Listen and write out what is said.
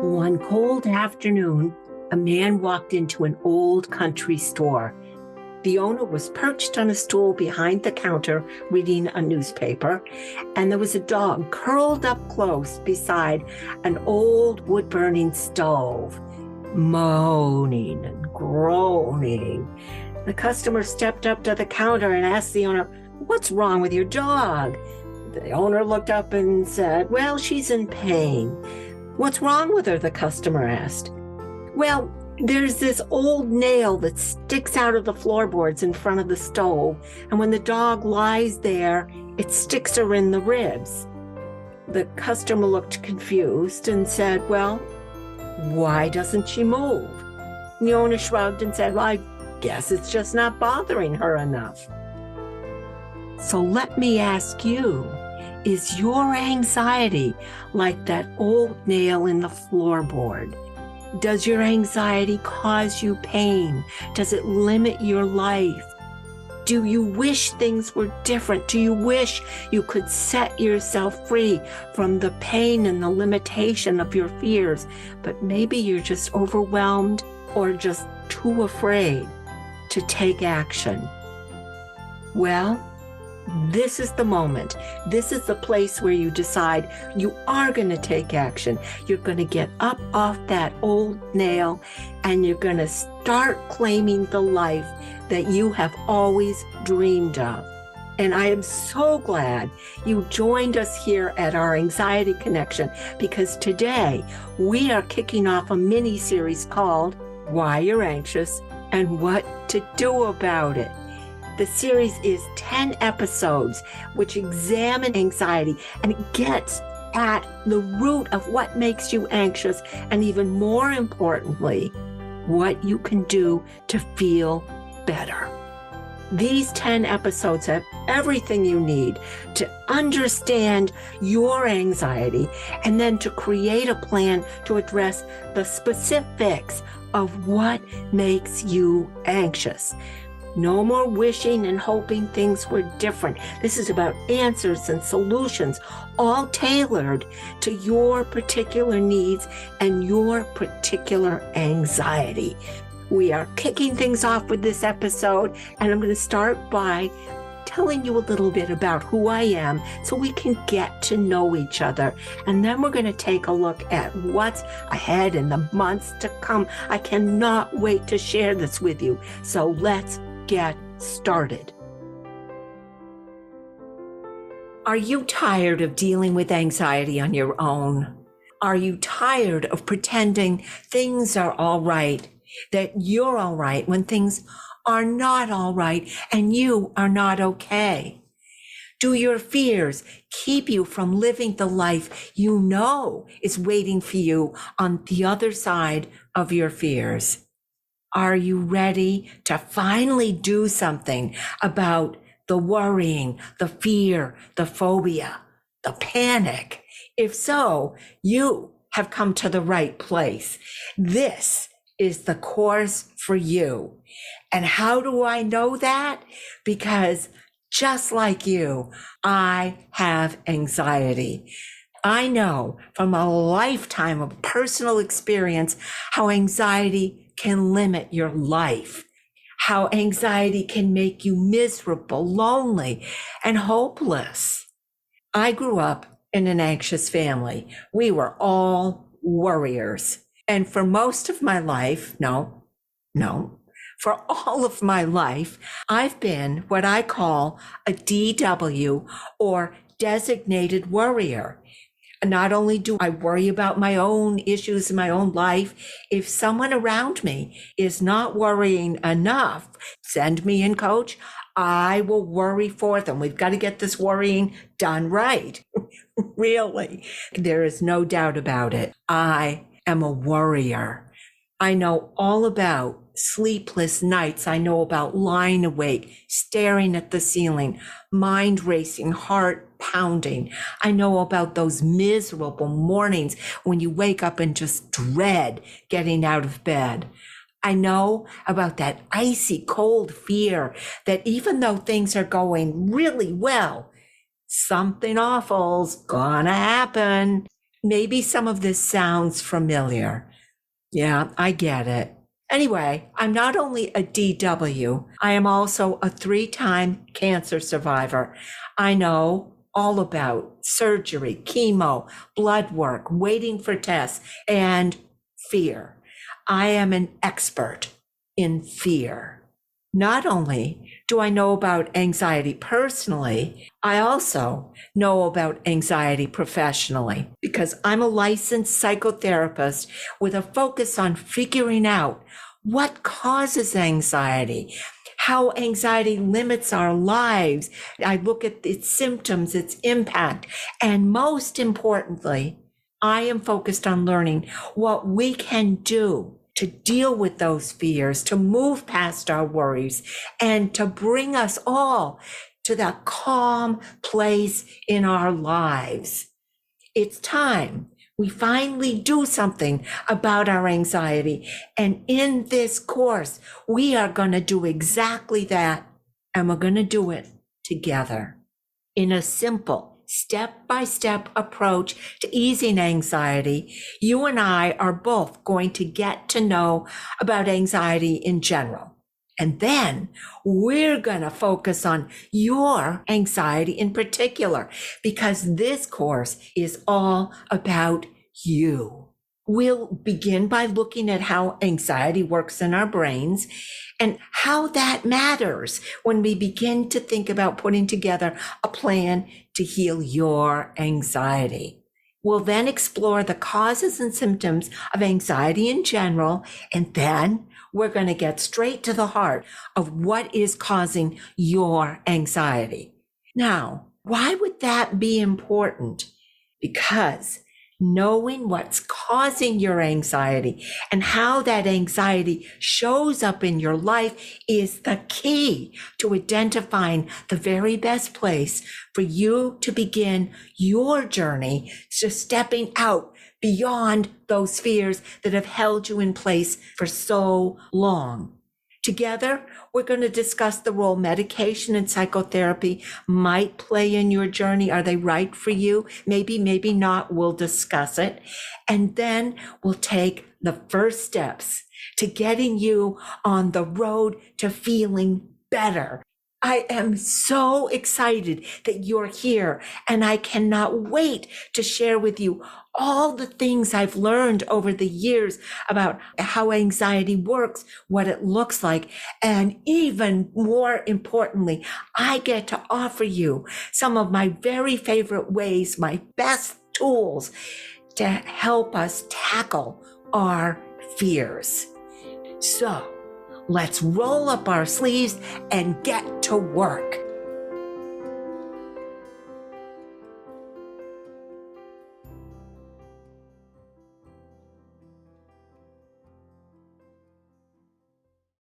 One cold afternoon, a man walked into an old country store. The owner was perched on a stool behind the counter reading a newspaper, and there was a dog curled up close beside an old wood-burning stove, moaning and groaning. The customer stepped up to the counter and asked the owner, "What's wrong with your dog?" The owner looked up and said, "Well, she's in pain." "What's wrong with her?" the customer asked. "Well, there's this old nail that sticks out of the floorboards in front of the stove, and when the dog lies there, it sticks her in the ribs." The customer looked confused and said, "Well, why doesn't she move?" The owner shrugged and said, "Well, I guess it's just not bothering her enough." So let me ask you, is your anxiety like that old nail in the floorboard? Does your anxiety cause you pain? Does it limit your life? Do you wish things were different? Do you wish you could set yourself free from the pain and the limitation of your fears, but maybe you're just overwhelmed or just too afraid to take action? Well, this is the moment. This is the place where you decide you are going to take action. You're going to get up off that old nail and you're going to start claiming the life that you have always dreamed of. And I am so glad you joined us here at our Anxiety Connection, because today we are kicking off a mini series called Why You're Anxious and What to Do About It. The series is 10 episodes which examine anxiety and it gets at the root of what makes you anxious, and even more importantly, what you can do to feel better. These 10 episodes have everything you need to understand your anxiety and then to create a plan to address the specifics of what makes you anxious. No more wishing and hoping things were different. This is about answers and solutions, all tailored to your particular needs and your particular anxiety. We are kicking things off with this episode, and I'm going to start by telling you a little bit about who I am so we can get to know each other. And then we're going to take a look at what's ahead in the months to come. I cannot wait to share this with you. So let's get started. Are you tired of dealing with anxiety on your own? Are you tired of pretending things are all right, that you're all right when things are not all right and you are not okay? Do your fears keep you from living the life you know is waiting for you on the other side of your fears? Are you ready to finally do something about the worrying, the fear, the phobia, the panic? If so, you have come to the right place. This is the course for you. And how do I know that? Because just like you, I have anxiety. I know from a lifetime of personal experience how anxiety can limit your life, how anxiety can make you miserable, lonely, and hopeless. I grew up in an anxious family. We were all worriers. And for most of my life, for all of my life, I've been what I call a DW, or designated worrier. Not only do I worry about my own issues in my own life, if someone around me is not worrying enough, send me in, coach. I will worry for them. We've got to get this worrying done right. Really, there is no doubt about it. I am a worrier. I know all about sleepless nights. I know about lying awake, staring at the ceiling, mind racing, heart pounding. I know about those miserable mornings when you wake up and just dread getting out of bed. I know about that icy cold fear that even though things are going really well, something awful's gonna happen. Maybe some of this sounds familiar. Yeah, I get it. Anyway, I'm not only a DW, I am also a 3-time cancer survivor. I know all about surgery, chemo, blood work, waiting for tests, and fear. I am an expert in fear. Not only do I know about anxiety personally, I also know about anxiety professionally because I'm a licensed psychotherapist with a focus on figuring out what causes anxiety, how anxiety limits our lives. I look at its symptoms, its impact, and most importantly, I am focused on learning what we can do to deal with those fears, to move past our worries, and to bring us all to that calm place in our lives. It's time we finally do something about our anxiety. And in this course, we are going to do exactly that. And we're going to do it together in a simple step-by-step approach to easing anxiety. You and I are both going to get to know about anxiety in general. And then we're going to focus on your anxiety in particular, because this course is all about you. We'll begin by looking at how anxiety works in our brains and how that matters when we begin to think about putting together a plan to heal your anxiety. We'll then explore the causes and symptoms of anxiety in general, and then we're going to get straight to the heart of what is causing your anxiety. Now, why would that be important? Because knowing what's causing your anxiety and how that anxiety shows up in your life is the key to identifying the very best place for you to begin your journey to stepping out beyond those fears that have held you in place for so long. Together, we're going to discuss the role medication and psychotherapy might play in your journey. Are they right for you? Maybe, maybe not. We'll discuss it. And then we'll take the first steps to getting you on the road to feeling better. I am so excited that you're here, and I cannot wait to share with you all the things I've learned over the years about how anxiety works, what it looks like, and even more importantly, I get to offer you some of my very favorite ways, my best tools to help us tackle our fears. So let's roll up our sleeves and get to work.